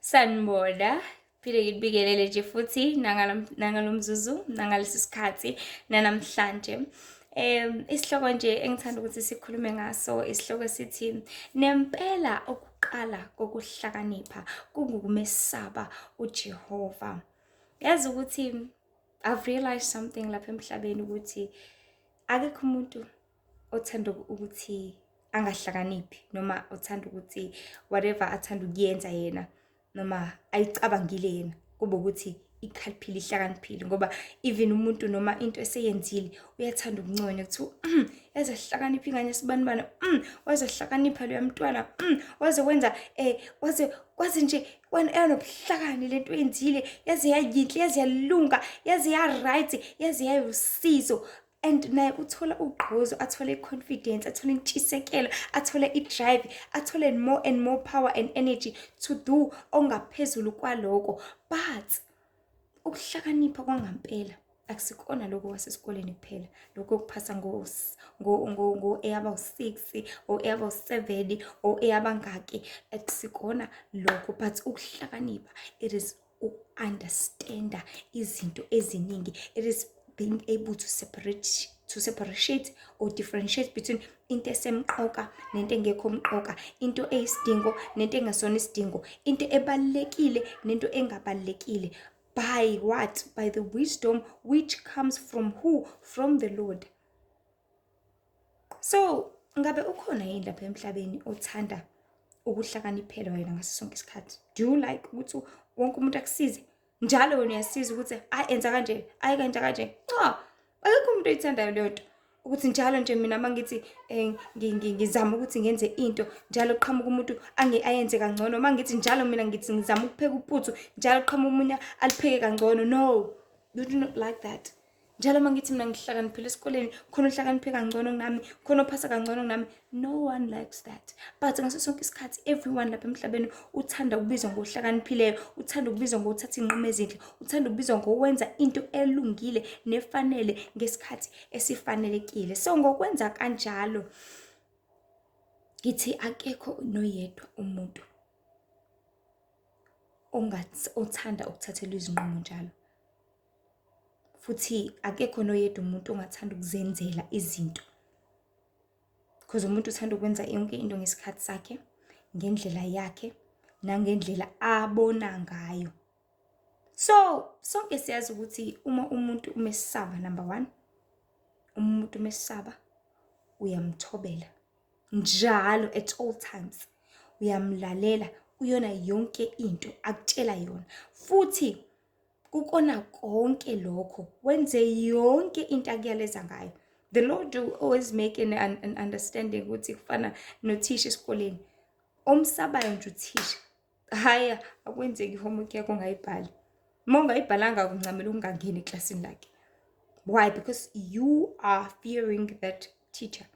Sanibona, phinde nginibikelele nje futhi nangalomzuzu, nangalesi sikhathi nanamhlanje. Isihloko nje engithanda ukuthi sikhulume ngaso, isihloko sithi nempela ukuqala kokuhlakanipha kungukumesaba uJehova. Yazi ukuthi I've realized something lapha emhlabeni ukuthi akekho umuntu othanda ukuthi angahlakaniphi noma othanda ukuthi whatever athanda ukuyenza yena noma ayicabangile yena kube ukuthi ikhaliphile ihlakaniphile, ngoba even umuntu noma into eseyenzile uyathanda ukunconywa kuthi yaze hlakanipha ingane yesibanibani, waze hlakanipha loya mntwana, waze wenza waze nje enobuhlakani lento oyenzile, yaze yayinhle, yaze yalunga, yaze ya-right, yaze yayusizo. And naye uthola ugqozo, athole i-confidence, athole intshisekelo, athole i-drive, athole more and more power and energy to do ongaphezulu kwaloko. But ukuhlakanipha kwangampela akusikona lokho wasesikoleni kuphela, lokho kuphasa aba-6 or aba-7 or abangaki, akusikona lokho. But ukuhlakanipha, it is understand izinto eziningi. It is being able to separate or differentiate between into esemqoka nento engekho mqoka, into eyisidingo nento engasona isidingo, into ebalekile nento engabalekile. By what? By the wisdom which comes from who? From the Lord. So ngabe ukhona yini lapha emhlabeni othanda ukuhlakaniphela wena ngaso sonke isikhathi? Do you like ukuthi wonke umuntu akusize njalo wena uyasiza ukuthi enza kanje, kanje kanje? Cha, akekho umuntu oyithandayo leyo nto, ukuthi njalo nje mina mangithi ngizama ukuthi ngenze into njalo qhamuka umuntu ayenze kangcono, mangithi njalo mina ngithi ngizama ukupheka uphuthu njalo qhamuka umunye alipheke kangcono. No, you do not like that. Njalo mangithi mina ngihlakaniphile esikoleni, khona uhlakaniphe kangcono kunami, khona ophasa kangcono kunami. No one likes that. But ngaso sonke isikhathi everyone lapha emhlabeni uthanda ukubizwa ngohlakaniphile, uthanda ukubizwa ngothatha inqumo ezinhle, uthanda ukubizwa ngowenza into elungile nefanele ngesikhathi esifanelekile. So ngokwenza kanjalo ngithi akekho noyedwa umuntu othanda ukuthathela izinqumo njalo. Futhi akekho noyedwa umuntu ongathanda ukuzenzela izinto, because umuntu uthanda ukwenza yonke into ngesikhathi sakhe, ngendlela yakhe nangendlela abona ngayo. So sonke siyazi ukuthi uma umuntu umesaba, number 1, umuntu umesaba uyamthobela njalo at all times, uyamlalela uyona yonke into akutshela yona, futhi kukona konke lokho wenze yonke into akuyaleza ngayo. The Lord will always make an understanding ukuthi kufana nothisha esikoleni omsabayo nje uthisha, haya akwenzeki i-homework yakho ungayibhali, uma ungayibhalanga kuncamela ungangeni eklasini lakhe. Why? Because you are fearing that teacher.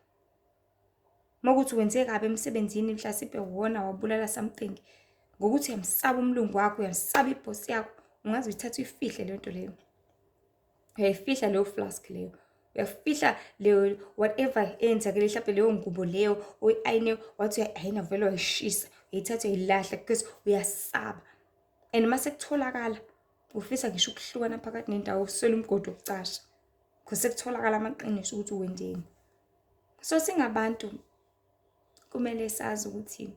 Makuthi wenze kabi emsebenzini, mhlasimpe wona wabulala something, ngokuthi uyamsaba umlungu wakho, uyamsaba iboss yakho, ungaze uyithathe uyifihle leyo nto leyo, uyayifihla leyo flask leyo, uyafihla leyo whatever eyenzakele, mhlawumbe leyo ngubo leyo oyi-ayine wathi uyayina vele wayishisa, uyayithatha uyayilahla because uyasaba. And mase kutholakala ufisa ngisho ukuhlukana phakathi nendawo, uswele umgodi wokucasha because sekutholakala amaqiniso ukuthi uwendeni. So singabantu kumele sazi ukuthi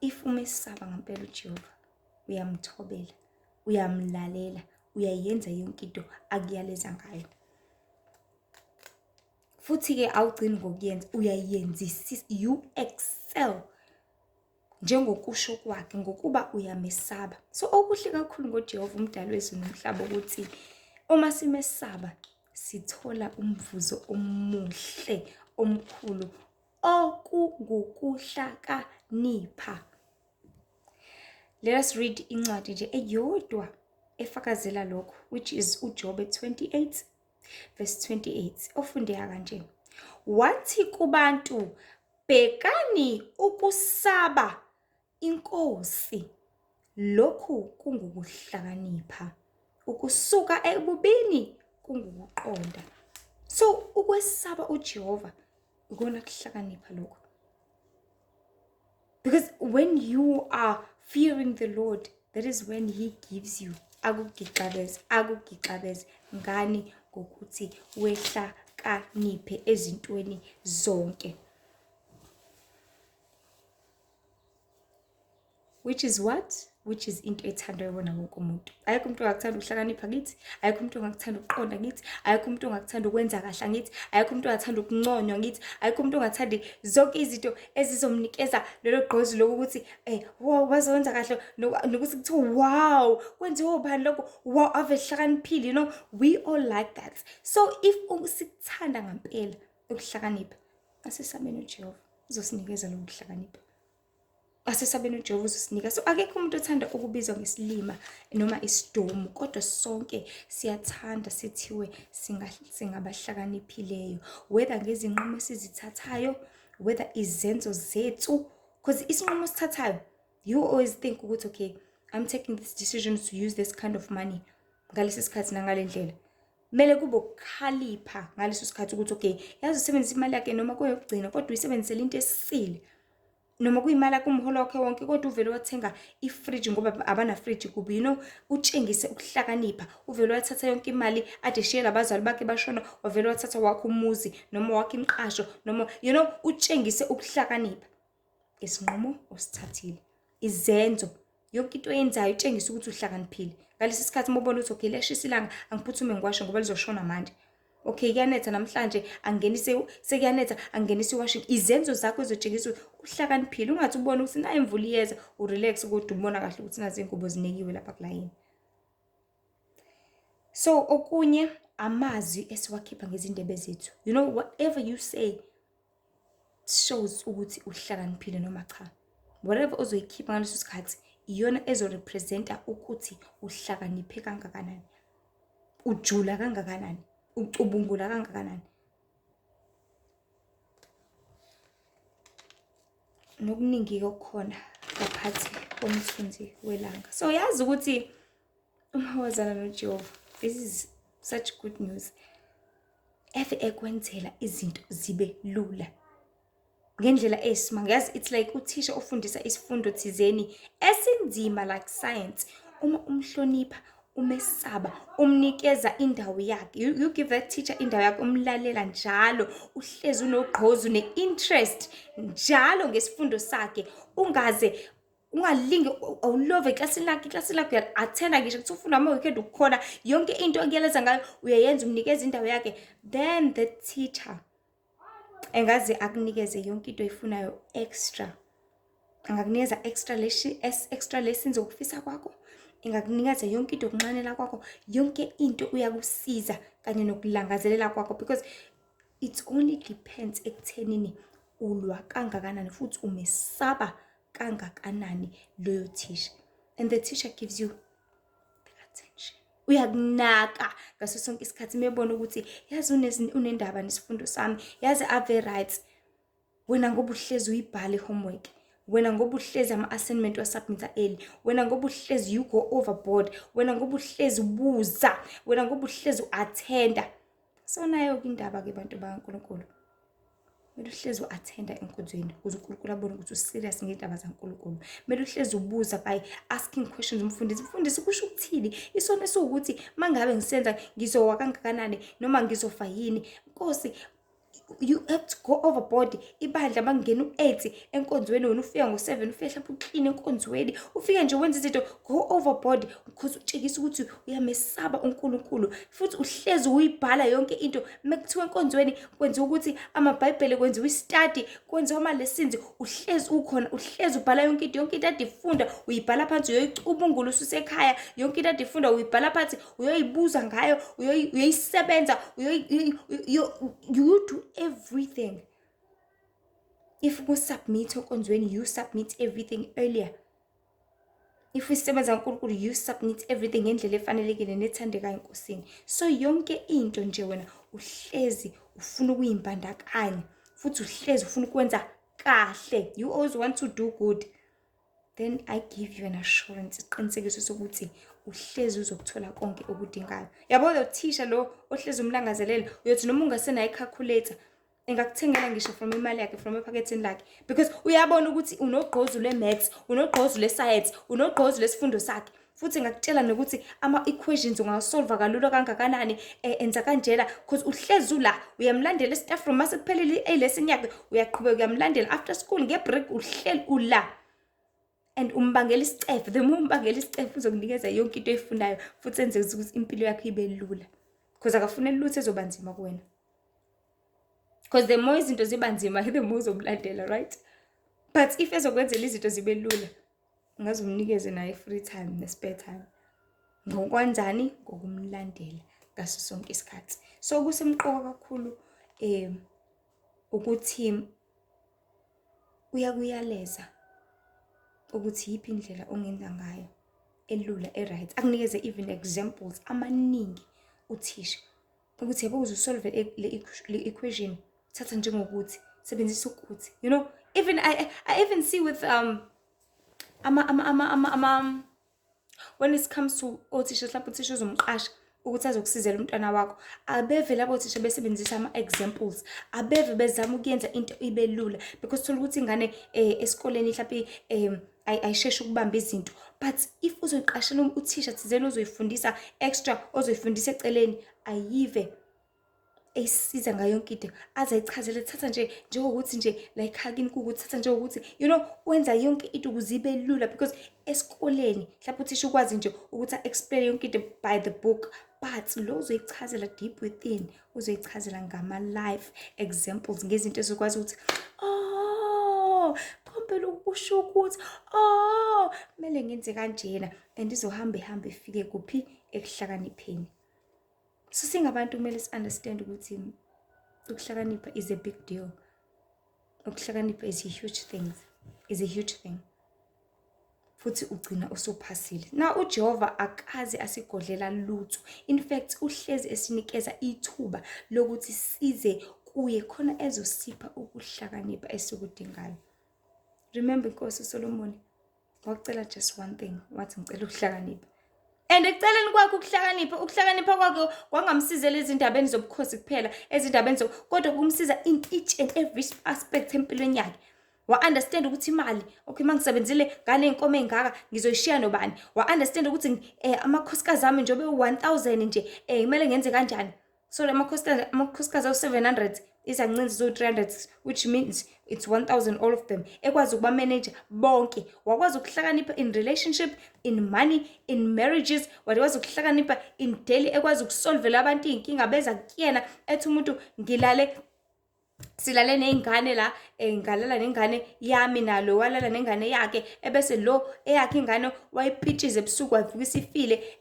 if umesaba ngempela uJehova, uyamthobela, uyamlalela, uyayenza yonke into akuyaleza ngayo. Futhi ke awugcini ngokuyenza, uyayenzisisa, you excel njengokusho kwakhe ngokuba uyamesaba. So okuhle kakhulu ngoJehova umdali wezulu nomhlaba ukuthi uma simesaba sithola umvuzo omuhle omkhulu okungukuhlakanipha. Let us read incwadi nje eyodwa efakazela lokho, which is uJob 28 verse 28, ofundeka kanje: wathi kubantu, bhekani ukusaba inkosi, lokhu kungukuhlakanipha, ukusuka ebubini kungukuqonda. So ukwesaba uJehova ikona kuhlakanipha lokho. Because when you are fearing the Lord, that is when he gives you akugixabeze ngani ngokuthi wehlakaniphe ezintweni zonke. Which is what? Which is into ethandwa yibona wonke umuntu. Ayikho umuntu ongakuthanda ukuhlakanipha kithi, ayikho umuntu ongakuthanda ukuqonda kithi, ayikho umuntu ongakuthanda ukwenza kahle ngithi, ayikho umuntu ongathanda ukunconywa ngithi, ayikho umuntu ongathanda zonke izinto ezizomnikeza lelo gqozi lokuthi wow wazenza kahle nokuthi kuthiwa wow kwenziwe ubani lokho, wow ave hlakaniphile, you know, we all like that. So if usikuthanda ngempela ukuhlakanipha, asesabeni uJehova uzosinikeza lo kuhlakanipha. Asesabeni uJehova uzosinika. So akekho umuntu othanda ukubizwa ngesilima noma isidomu, kodwa sonke siyathanda sithiwe singabahlakaniphileyo, whether ngezinqumo esizithathayo, whether izenzo zethu, because isinqumo osithathayo, you always think ukuthi okay, I'm taking this decision to use this kind of money ngalesi sikhathi nangale ndlela. Mele kube ukukhalipha ngaleso sikhathi ukuthi okay, yazi usebenzisa imali yakhe noma kuyokugcina kodwa uyisebenzisela into esile. Noma kuyimali yakho umholo wakhe wonke kodwa uvele wathenga ifridge ngoba abana fridge kubi, you know, utshengise ukuhlakanipha. Uvele wathatha yonke imali ade share labazali bakhe bashona, wavele wathatha wakho umuzi noma wakho imqasho noma, you know, utshengise ukuhlakanipha. Isinqumo osithathile, izenzo, yonke into oyenzayo utshengise ukuthi uhlakaniphile. Ngalesi sikhathi mobona ukuthi okay leshisa ilanga angiphuthume ngiwashe ngoba lizoshona manje. Okay, kuyanetha namhlanje angenise sekuyanetha angenise iwashing. Izenzo zakho ezotshengisa uhlakaniphile, ungathi ubona ukuthi na imvula iyeza urelax kodwa ubona kahle ukuthi nazi ingubo zinekiwe lapha kulayini. So okunye amazwi esiwakhipha ngezindebe zethu, you know, whatever you say shows ukuthi uhlakaniphile noma cha. Whatever ozoyikhipha ngaleso sikhathi iyona ezorepresenta ukuthi uhlakaniphe kangakanani, ujula kangakanani, ucubungula kangakanani. Nokuningi okukhona ngaphathi komthunzi welanga. So yazi ukuthi uma wazana noJehova, this is such good news. Eve ekwenzela izinto zibe lula ngendlela esimanga. Yazi it's like uthisha ofundisa isifundo thizeni esinzima like science. Uma umhlonipha, umesaba, umnikeza indawo yakhe, you give that teacher indawo yakhe, umlalela njalo, uhlezi unogqozi une-interest njalo ngesifundo sakhe, ungalingi awulove iklasini lakho uya-attenda ngisho kuthi ufunda ama-weekend ukukhona yonke into okuyeleza ngayo uyayenza, umnikeza indawo yakhe. Then the teacher engaze akunikeze yonke into oyifunayo extra. Angakunikeza extra lessons okufisa kwakho, ingakunikeza yonke into okunqanela kwakho, yonke into uyakusiza kanye nokulangazelela kwakho, because it only depends ekuthenini ulwa kangakanani futhi umesaba kangakanani loyo teacher. And the teacher gives you the attention. Uyakunaka ngaso sonke isikhathi mebona ukuthi yazi unendaba nesifundo sami, yazi ave right. Wena ngoba uhlezi uyibhala homework, wena ngoba uhlezi ama-assignment wasubmita early, wena ngoba uhlezi you go overboard, wena ngoba uhlezi ubuza, wena ngoba uhlezi u-attenda. So nayo indaba-ke bantu bakaNkulunkulu, mele uhlezi u-attenda enkonzweni ukuze uNkulunkulu abone ukuthi userious ngendaba zaNkulunkulu. Mele uhlezi ubuza by asking questions umfundisi kusho ukuthini, isona esiwukuthi mangabe ngisenza ngizowa kangakanani noma ngizofa yini. Nkosi, you have to go overboard. Ibandla mangena u-8 enkonzweni wena ufika ngo7 ufika mhlawumbe uclean enkonzweni, ufike nje wenza izinto go overboard because utshekisa ukuthi uyamesaba uNkulunkulu futhi uhlezi uyibhala yonke into. Mekuthiwa enkonzweni kwenziwa ukuthi amabhayibheli kwenziwa istudy, kwenziwa ama-lessons, uhlezi ukhona, uhlezi ubhala yonke into ade ifunda uyibhala phansi, uyoyicubungula ususekhaya, yonke into ade ifunda uyibhala phansi, uyoyibuza ngayo, uyoyisebenza, you do everything. If you submit enkonzweni, you submit everything earlier. If usebenza uNkulunkulu, you submit everything ngendlela efanelekile nethandekayo enkosini. So yonke into nje wena uhlezi ufuna ukuyimbandakanya futhi uhlezi ufuna ukwenza kahle, you always want to do good, then I give you an assurance, isiqinisekiso sokuthi uhlezi uzokuthola konke okudingayo. Yabo lo teacher lo ohlezi umlangazelela, uyothi noma ungasenayo icalculator engakuthengela ngisho from imali yakhe, from ephaketheni lakhe, because uyabona ukuthi unogqozu lwe-maths, unogqozu lwe-science, unogqozu lesifundo sakhe, futhi ngakutshela nokuthi ama-equations ungawasolva kalula kangakanani, enza kanjena, because uhlezi ula, uyamlandela staff room, mase kuphelile lesson yakhe, uyaqhubeka uyamlandela after school, nge-break uhleli ula, and umbangela isicefe. The more umbangela isicefe uzokunikeza yonke into oyifunayo, futhi enze ukuthi impilo yakho ibe lula, because akafuneli lutho ezoba nzima kuwena. Because the more izinto ziba nzima, the more uzomlandela, right? But if ezokwenzela izinto zibe lula, ungazumnikeze naye free time ne-spare time. Ngokwanzani? Ngokumlandela ngaso sonke isikhathi. So kusemqoka kakhulu ukuthi uyakuyaleza ukuthi yiphi indlela ongenza ngayo elula, e-right. Akunikeze even examples amaningi uthisha ukuthi yabo uzosolve le equation, thatha njengokuthi, sebenzisa ukuthi, you know, even I even see with when it comes to othisha, lapho uthisha uzomqasha ukuthi azokusizela umntwana wakho, abeve labo othisha besebenzisa ama-examples, abeve bezama ukuyenza into ibe lula, because thola ukuthi ingane esikoleni mhlawumbe ayisheshe ukubamba izinto, but if uzoyiqashela uthisha thizeni ozoyifundisa extra, ozoyifundisa eceleni, ayive esiza ngayo yonke into, azayichazele, thatha nje njengokuthi nje like hakini ukuthi thatha njengokuthi, you know, wenza yonke into ukuze ibe lula, because esikoleni mhlawumbe uthisha ukwazi nje ukuthi explain yonke into by the book, but lo uzoyichazela deep within, uzoyichazela ngama-life examples, ngezinto ezokwazi ukuthi phela ukusho ukuthi kumele ngenze kanjena, and izohamba ifike kuphi? Ekuhlakanipheni. So singabantu kumele si-understand ukuthi ukuhlakanipha is a big deal. Ukuhlakanipha is a huge thing. Futhi ugcina usuphasile. Now uJehova akaze asigodlela lutho. In fact, uhlezi esinikeza ithuba lokuthi size kuye khona ezosipha ukuhlakanipha esikudingayo. Remember Nkosi Solomon wakucela just one thing, wathi ngicela ukuhlakanipha. And ekuceleni kwakhe ukuhlakanipha kwakhe kwangamsizela ezindabeni zobukhosi kuphela, ezindabeni kodwa kumsiza in each and every aspect empilweni yakhe. Wa-understand ukuthi imali, okay, mangisebenzile ngane inkomo engaka ngizoyishiya nobani. Wa-understand ukuthi amakhosikazi ami njobe 1000 nje kumele ngenze kanjani. So amakhosikazi awu700 izancinci zo 300, which means it's 1000 all of them. Ekwazi ukuba manager bonke. Wakwazi ukuhlakanipha in relationship, in money, in marriages. Wakwazi ukuhlakanipha in daily, ekwazi ukusolvela abantu inkinga beza kuyena ethi umuntu silale nengane la, ngalala nengane yami nalo walala nengane yakhe, ebese lo eyakhe ingane wayipitchize ebusuku wavuka isifile,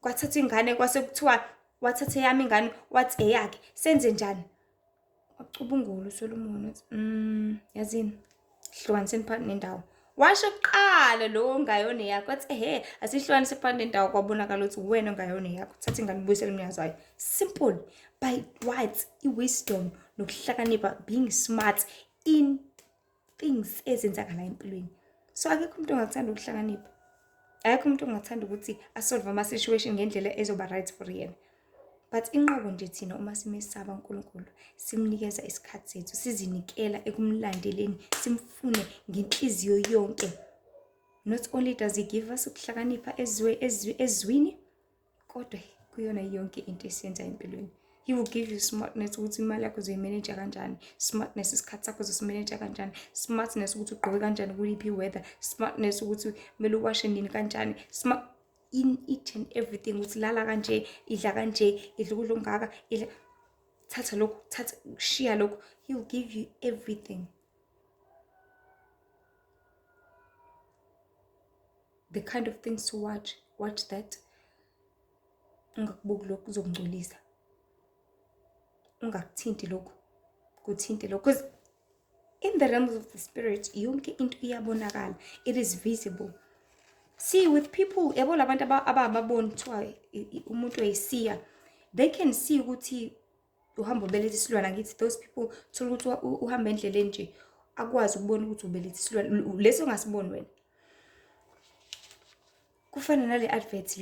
kwathatha ingane kwase kuthiwa wathatha yami ingane wathi eyakhe, senze njani? Wacubungula uSolomon, yazini hlukaniseni phakathi nendawo. Washo kuqala lo ngayona yakho wathi asihlukanise phakathi nendawo, kwabonakala ukuthi wena ongayona yakho, thatha ingane ubuyisele umnikazi wayo. Simple, by what? I-wisdom nokuhlakanipha, being smart in things ezenzakala empilweni. So akekho umuntu ongathanda ukuhlakanipha, akekho umuntu ongathanda ukuthi asolve ama-situation ngendlela ezoba right for yena. But inqobo nje thina uma simesaba uNkulunkulu, simnikeza isikhathi sethu, sizinikela ekumlandeleni, simfune ngenhliziyo yonke. Not only does he give us ukuhlakanipha ezwini, kodwa kuyona yonke into esiyenza empilweni. He will give you smartness ukuthi imali yakho uzoyimanage kanjani, smartness isikhathi sakho uzosimanage kanjani, smartness ukuthi ugqoke kanjani kuliphi weather, smartness ukuthi kumele uwashe nini kanjani, smart in each and everything, ukuthi lala kanje, idla kanje, idla ukudla ongaka, thatha lokhu, thatha shiya lokhu. He will give you everything. The kind of things to watch that. Ungakubuki lokhu kuzokungcolisa. Ungakuthinti lokhu, kuthinte lokhu, because in the realms of the spirit yonke into iyabonakala, it is visible. See, with people, yabo labantu abababoni kuthiwa umuntu oyisiya, they can see ukuthi uhamba ubelethe isilwane. Ngithi those people thola ukuthi uhamba endleleni nje akwazi ukubona ukuthi ubelethe isilwane, leso ongasiboni wena. Kufana nale advert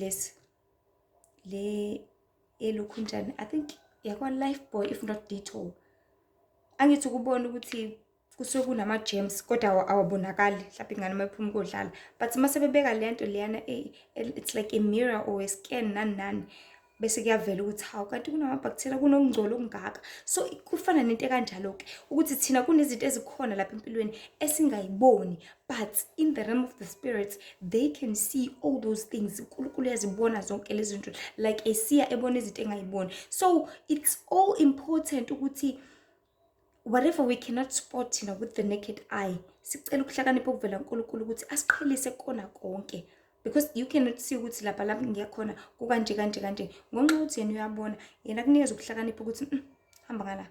le elokhu njani, I think yakwa Lifebuoy if not Dettol. Angithi ukubona ukuthi kusuke kunama-germs kodwa awabonakali mhlawumbe ingane uma iphuma kodlala. But uma sebebeka lento leyana it's like a mirror or a scan nani nani, bese kuyavela ukuthi hawu kanti kunama-bacteria kunokungcola okungaka. So kufana nento ekanjalo-ke ukuthi thina kunezinto ezikhona lapha empilweni esingayiboni, but in the realm of the spirits they can see all those things. uNkulunkulu uyazibona zonke lezi zinto like esiya ebona izinto engayiboni. So it's all important ukuthi whatever we cannot spot with the naked eye, sicela ukuhlakanipha okuvela kuNkulunkulu ukuthi asiqhelise kona konke, because you cannot see ukuthi lapha ngiyakhona kukanje kanje kanje. Ngonxa ukuthi yena uyabona, yena kunikeza ukuhlakanipha ukuthi hamba ngala,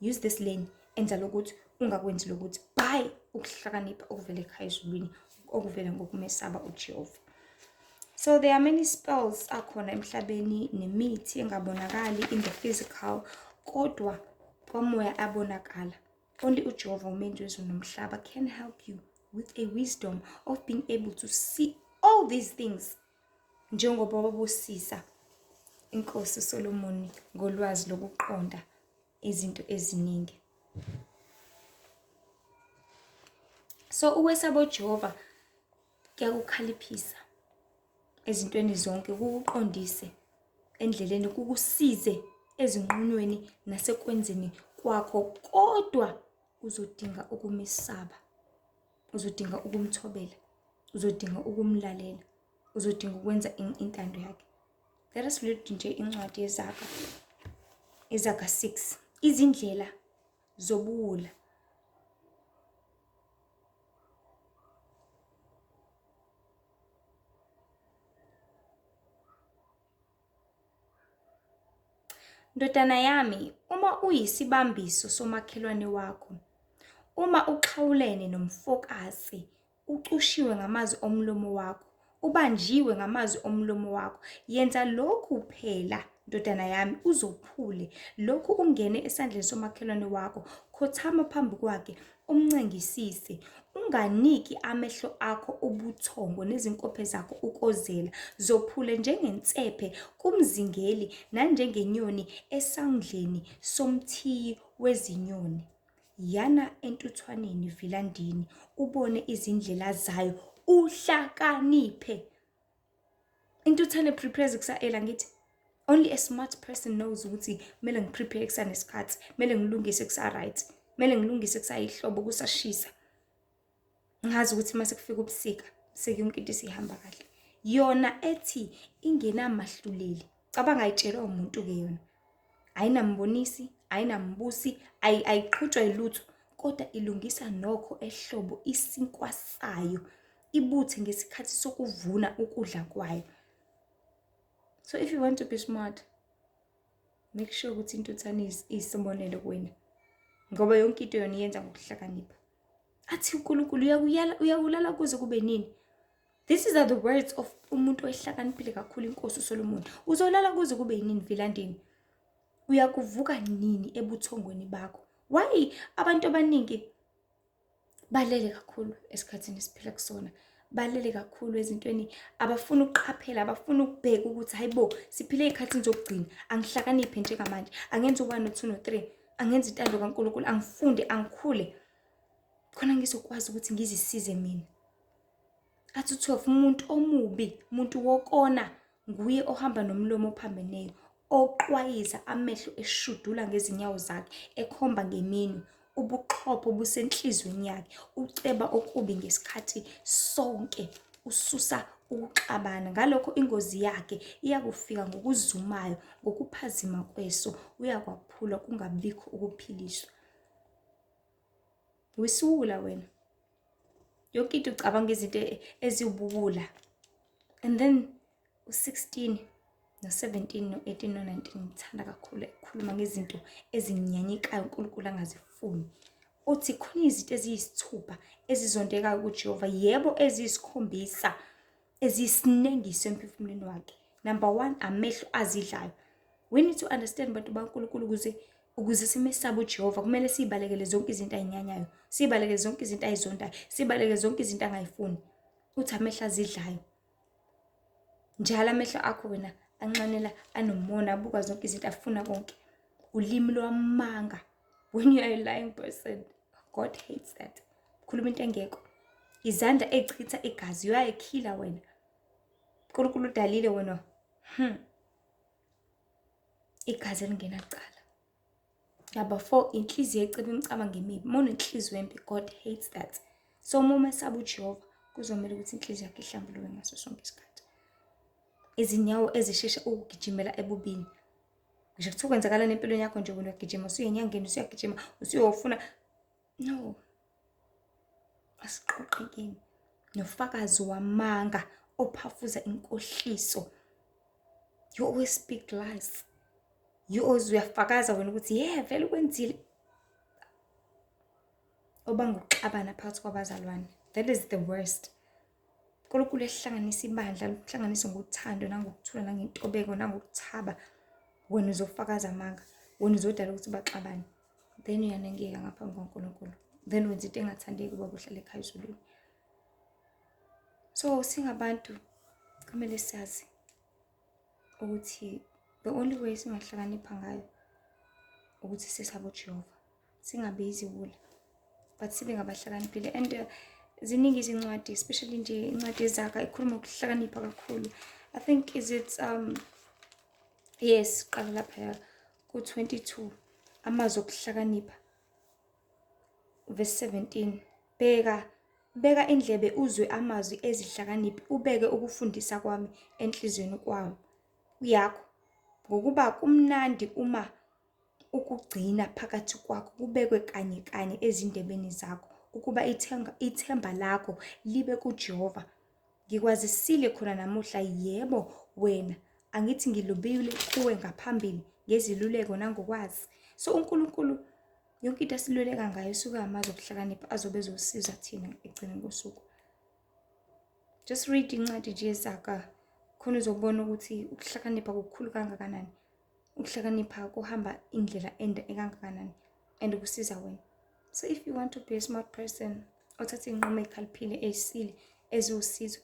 use this lane, enza lokuthi ungakwenzi lokuthi, by ukuhlakanipha okuvela ekhaya ezulwini, okuvela ngokumesaba uJehova. So there are many spells akhona emhlabeni, nemithi engabonakali in the physical kodwa komoya abonakala. Only uJehova umenzi wezulu nomhlaba can help you with a wisdom of being able to see all these things, njengoba babusisa inkosi Solomon ngolwazi lokuqonda izinto eziningi. So ukwesaba uJehova kuyakukhaliphisa ezintweni zonke, kukuqondise endleleni, kukusize ezinqunweni nasekwenzeni kwakho, kodwa uzodinga ukumesaba, uzodinga ukumthobela, uzodinga ukumlalela, uzodinga ukwenza intando yakhe. Let us read nje incwadi yeZaga, iZaga 6, izindlela zobuwula. Ndodana yami, uma uyisibambiso somakhelwane wakho, uma uxhawulene nomfokazi, ucushiwe ngamazwi omlomo wakho, ubanjiwe ngamazwi omlomo wakho, yenza lokhu phela, ndodana yami, uzophule. Lokhu ungene esandleni somakhelwane wakho, khothama phambi kwakhe, umncengisise. Unganiki amehlo akho ubuthongo nezinkophe zakho ukozela. Zophule njengensephe kumzingeli nanjengenyoni esandleni somthiyi wezinyoni. Yana entuthwaneni vilandini, ubone izindlela zayo, uhlakaniphe. Intuthwane prepares kusasa ngithi only a smart person knows ukuthi kumele ngiprepare kusanesikhathi, kumele ngilungise kusa right, kumele ngilungise kusayihlobo kusashisa. Ngazi ukuthi mase kufika ubusika yonke into isihamba kahle. Yona ethi ingenamahluleli, cabanga ayitshelwa umuntu ke yona, ayinambonisi, ayinambusi, ayiqhutshwa ilutho, kodwa ilungisa nokho ehlobo isinkwa sayo, ibuthe ngesikhathi sokuvuna ukudla kwayo. So if you want to be smart, make sure ukuthi intuthwane isibonelo kuwena, ngoba yonke into yona yenza ngokuhlakanipha. Athi uNkulunkulu uyawulala kuze kube nini? These are the words of umuntu oyihlakaniphile kakhulu, inkosi uSolomon. Uzolala kuze kube yini vilandini? Uyakuvuka nini ebuthongweni bakho? Why abantu abaningi balele kakhulu esikhathini esiphila kusona? Balele kakhulu ezintweni, abafuna ukuqaphela, abafuna ukubheka ukuthi hayibo siphile ezikhathini zokugcina, angihlakaniphe njengamanje, angenza 1 no 2 no 3, angenza intando kaNkulunkulu, angifunde, angikhule khona ngizokwazi ukuthi ngizisize mina. Athi 12, umuntu omubi, umuntu wokona, nguye ohamba nomlomo ophambeneyo, oqwayiza amehlo eshudula ngezinyawo zakhe, ekhomba ngemini, ubuqhopho busenhlizweni yakhe, uceba okubi ngesikhathi sonke, ususa ukuxabana. Ngalokho ingozi yakhe iyakufika ngokuzumayo, ngokuphazima kweso uyakwaphula kungabikho ukuphiliswa. Wisuwula wena, yonke into ucabanga izinto eziwubuwula. And then u-16 no-17 no-18 no-19 ngithanda kakhulu ukukhuluma ngezinto ezinyanyekayo uNkulunkulu angazifuni. Uthi khona izinto eziyisithupha ezizondekayo kuJehova, yebo eziyisikhombisa ezisinengiso emphefumulweni wakhe. Number 1, amehlo azidlayo. We need to understand bantu baNkulunkulu ukuze simesaba uJehova kumele sibalekele zonke izinto ayinyanyayo, sibalekele zonke izinto ayizondayo, sibalekele zonke izinto angayifuni. Uthi amehlo azidlayo. Njalo amehlo akho wena anxanela anomona, abuka zonke izinto afuna konke. Ulimi lwamanga when you are a lying person, God hates that. Khuluma into engekho. Izandla echitha igazi, you are a killer wena. uNkulunkulu udalile wena. Igazi elingenacala. Number 4, inhliziyo eceba imicabango emibi. Uma inhliziyo embi, God hates that. So uma umesaba uJehova, kuzomela ukuthi inhliziyo yakhe ihlambuluke ngaso sonke isikhathi. Izinyawo ezishesha ukugijimela ebubini. Ngisho kuthiwa kwenzakalani empilweni yakho nje wena uyagijima, usuyenyangeni, usuyagijima, usuyofuna. No. Asiqoqekeni. Nofakazi wamanga ophafuza inkohliso. You always speak lies. You always uyafakaza wena ukuthi yeah vele kwenzile. Obanga ukuxabana phakathi kwabazalwane. That is the worst. uNkulunkulu ehlanganisa ibandla, uhlanganisa ngothando nangokuthula nangentobeko nangokuthaba. Wena uzofakaza amanga, wena uzodala ukuthi baxabane. Then uyanengeka ngaphambi kwaNkulunkulu. Then wenza into engathandeki ukuba uhlale ekhaya ezulwini. So singabantu kumele siyazi ukuthi the only way singahlakanipha ngayo ukuthi sisabe uJehova. Singabe iziwula, but sibe ngabahlakaniphile. And ziningi izincwadi, especially nje incwadi eZakha ikhuluma ukuhlakanipha kakhulu. I think is it yes, qala lapha ku-22 amazwi okuhlakanipha verse 17. Beka indlebe uzwe amazwi ezihlakaniphi, ubeke ukufundisa kwami enhlizweni kwawo yakho, ngokuba kumnandi uma ukugcina phakathi kwakho kubekwe kanye kanye ezindebeni zakho, ukuba ithemba lakho libe kuJehova. Ngikwazisile khona namuhla, yebo wena, angithi ngilobile kuwe ngaphambili ngeziluleko nangokwazi. So uNkulunkulu yonke into asiluleka ngayo suka amazwi okuhlakanipha azobe ezosiza thina ekugcineni kosuku. Just read incwadi nje eZakha khona uzobona ukuthi ukuhlakanipha kukhulu kangakanani. Ukuhlakanipha kuhamba indlela ende kangakanani and kusiza wena. So if you want to be a smart person, othatha inqumo ekhaliphile ezisile eziwusizo,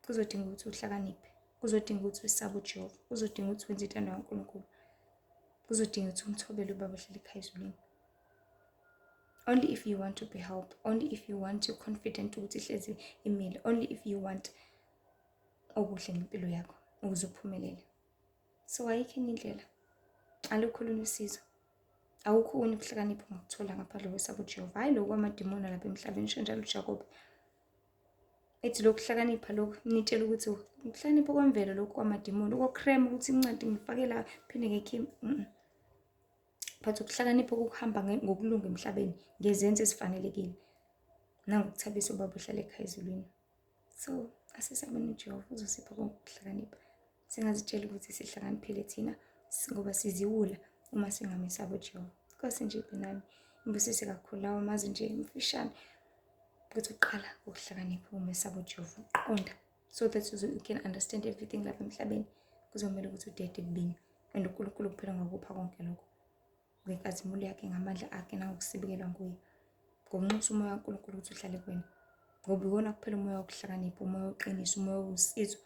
kuzodinga ukuthi uhlakaniphe, kuzodinga ukuthi usabe uJehova, kuzodinga ukuthi wenze intando kaNkulunkulu, kuzodinga ukuthi umthobele ubaba ohlala ekhaya ezulwini. Only if you want to be helped, only if you want to confident ukuthi ihlezi imile, only if you want okuhle ngempilo yakho ukuze uphumelele. So ayikho enye indlela, alukho olunye usizo, awukho unye ukuhlakanipha ongakuthola ngaphandle kwesaba uJehova. Hayi lokhu kwamadimoni lapha emhlabeni, sho njalo uJakobe ethi lokhu kuhlakanipha lokhu nitshela ukuthi ukuhlakanipha kwemvelo lokhu kwamadimoni, ukocrema ukuthi incwadi ngifake la phinde ngekhimi. But ukuhlakanipha ukuhamba ngokulunga emhlabeni ngezenzo ezifanelekile nangokuthabisa ubaba ohlala ekhaya ezulwini. So asisabeni uJehova uzosipha konke ukuhlakanipha. Singazitshela ukuthi sihlakaniphile thina ngoba siziwula uma singamesaba uJehova. Nkosi nje benami imbusise kakhulu lawo amazwi nje emfishane ukuthi uqala ukuhlakanipha uma esaba uJehova, uqonda, so that you can understand everything lapha emhlabeni. Kuzomela ukuthi udede kubini and uNkulunkulu kuphela ngokupha konke lokho. Ngenkazimulo yakhe ngamandla akhe nangokusibekelwa nguye. Ngokunxusa umoya kaNkulunkulu ukuthi uhlale kuwena. Ngoba iwona kuphela umoya wokuhlakanipha, umoya wokuqinisa, umoya wosizo,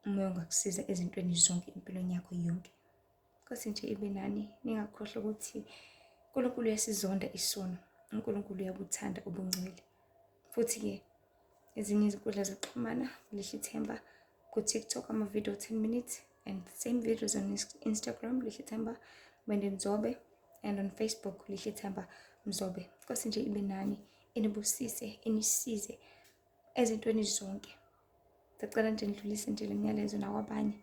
umoya ongakusiza ezintweni zonke empilweni yakho yonke. Nkosi nje ibe nani, ningakhohlwa ukuthi uNkulunkulu uyasizonda isono, uNkulunkulu uyabuthanda ubungcwele. Futhi-ke ezinye izinkundla zokuxhumana Lihle Ithemba ku-TikTok ama-video 10 minutes and the same videos on Instagram Lihle Ithemba Mzobe, and on Facebook Lihle Ithemba Mzobe. Nkosi nje ibe nani, inibusise, inisize ezintweni zonke. Sicela nje nidlulise nje lemiyalezo nakwabanye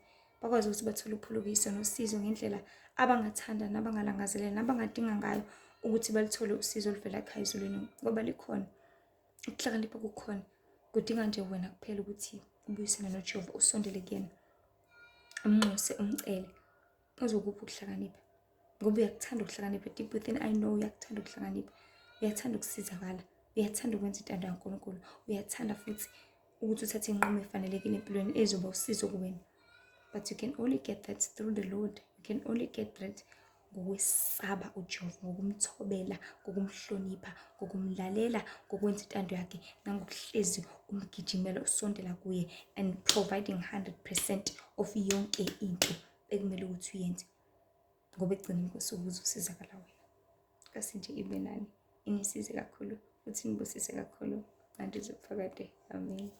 bakwazi ukuthi bathole uphulukiso nosizo ngendlela abangathanda nabangalangazelela nabangadinga ngayo ukuthi balithole usizo oluvela ekhaya ezulwini, ngoba likhona. Ukuhlakanipha kukhona, kudinga nje wena kuphela ukuthi ubuyisane noJehova, usondele kuyena, umnxuse, umcele, uzokupha ukuhlakanipha. Ngoba uyakuthanda ukuhlakanipha, deep within I know uyakuthanda ukuhlakanipha, uyathanda ukusizakala, uyathanda ukwenza intando kaNkulunkulu, uyathanda futhi ukuthi uthathe inqumo efanelekile empilweni ezoba usizo kuwena. But you can only get that through the Lord. You can only get that ngokwesaba uJehova, ngokumthobela, ngokumhlonipha, ngokumlalela, ngokwenza intando yakhe nangokuhlezi umgijimela usondela kuye and providing 100% of yonke into ekumele ukuthi uyenze. Ngoba ekugcineni kosuku uzosizakala wena. kasi nje ibe nani, inisize kakhulu futhi inibusise kakhulu manje phakade. Amen.